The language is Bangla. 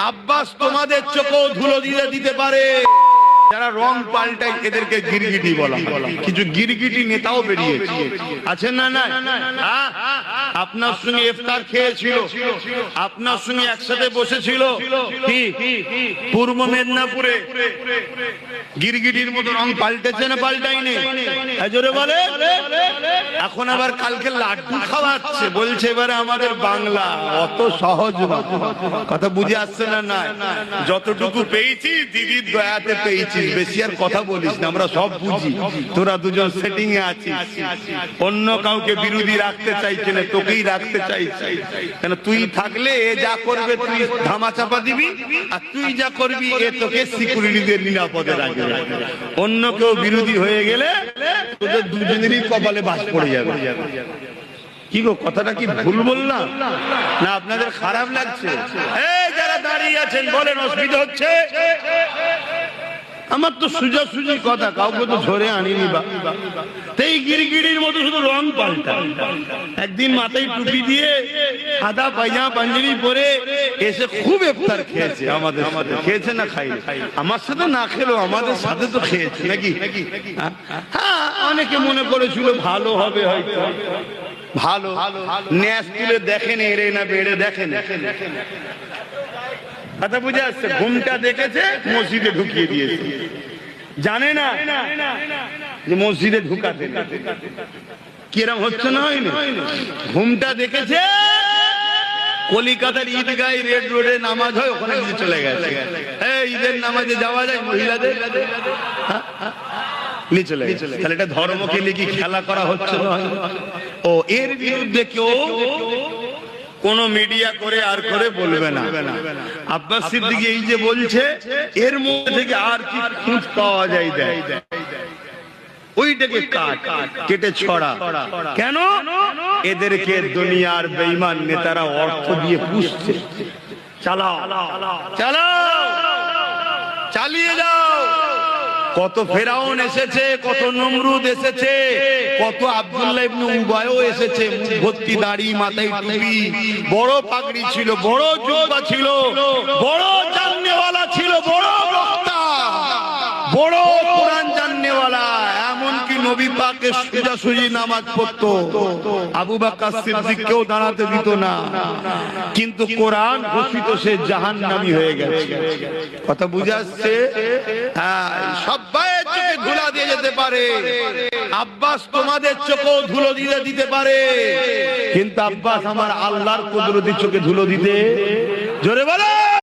আব্বাস তোমাদের চোখেও ধুলো দিয়ে দিতে পারে। যারা রং পাল্টায় এদেরকে গিরগিটি বলা। কিছু গিরগিটি নেতাও বেরিয়েছে, আছেন না? না, আপনার সঙ্গে ইফতার খেয়েছিল, আপনার সঙ্গে একসাথে বসেছিল, কি পূর্ব মেদিনীপুরে গিরগিটির মতো রং পাল্টেছে না পাল্টাইনি? জোরে বলে। এখন আবার কালকে লাড্ডু খাওয়াচ্ছে, বলছে এবারে আমাদের বাংলা। অত সহজ কথা বুঝে আসছে না? না, যতটুকু পেয়েছি দিদির দয়াতে পেয়েছি, বেশি আর কথা বলিস না, আমরা সব বুঝি। তোরা দুজন সেটিং এ আছিস, অন্য কাউকে বিরোধী রাখতে চাইছে না, তোকেই রাখতে চাইছে। কেন তুই থাকলে এ যা করবে তুই ধামা চাপা দিবি, আর তুই যা করবি এ তোকে সিকিউরিটিদের নিরাপদে রাখবে। অন্য কেউ বিরোধী হয়ে গেলে তোদের দুজনেরই কপালে বাস পড়ে যাবে। কি গো, কথাটা কি ভুল বললাম না? আপনাদের খারাপ লাগছে? এই যারা দাঁড়িয়ে আছেন বলেন, অসুবিধা হচ্ছে? আমার তো সুজা সুজি কথা, কাউকে তো ধরে আনিনি। এই গিরগিটির মতো শুধু রং পাল্টা। একদিন মাথায় টুপি দিয়ে সাদা পায়জামা পাঞ্জাবি পরে এসে খুব ইফতার খেয়েছে আমাদের সাথে। খেয়েছে না খাই? আমার সাথে না খেলো, আমাদের সাথে তো খেয়েছে নাকি? হ্যাঁ, অনেকে মনে করেছিল ভালো হবে, হয়তো ভালো ন্যাস তুলে দেখেন এরে না বেড়ে দেখেন। কথা বুঝে আসছে? ঘুমটা দেখেছে, মসজিদে ঢুকিয়ে দিয়েছে। জানে না যে মসজিদে ঢুকাতে কিরম হচ্ছে না হয়নি? ঘুমটা দেখেছে, কলিকাতার ঈদগায় রেড রোডে নামাজ হয়, ওখানে নিয়ে চলে গেছে। ঈদের নামাজে যাওয়া যায় মহিলাদের, নিয়ে চলে গেছে। তাহলে এটা ধর্মকে নিয়ে কি খেলা করা হচ্ছে না? ও এর বিরুদ্ধে কেউ কোন মিডিয়া করে আর করে বলবে না। আব্বাস সিদ্দিকী এই যে বলছে, এর মধ্যে থেকে আর কি খুঁজ পাওয়া যায়, দেয় ওইটাকে কেটে ছড়া। কেন? এদেরকে দুনিয়ার বেঈমান নেতারা অর্থ দিয়ে পুষছে। চালাও চালাও, চালিয়ে যাও। কত ফেরাউন এসেছে, কত নমরুদ এসেছে, কত আব্দুল্লাহ ইবনে উবাইও এসেছে। মুখ ভর্তি দাড়ি, মাথায় টুপি, বড় পাগড়ি ছিল, বড় জুব্বা ছিল, বড় জাননেওয়ালা ছিল, বড় বক্তা, বড় কোরআন জাননেওয়ালা। এমনকি নবী পাকের সোজাসুজি নামাজ পড়তো। আবু বকর সিদ্দিককেও দাঁড়াতে দিত না, কিন্তু কোরআন ঘোষিত সে জাহান্নামী হয়ে গেছে। কথা বুঝে আসছে? হ্যাঁ, সবাই চোখে ধুলা দিয়ে যেতে পারে। আব্বাস তোমাদের চোখেও ধুলো দিয়ে দিতে পারে, কিন্তু আব্বাস আমার আল্লাহর কুদরতি চোখে ধুলো দিতে। জোরে বলে।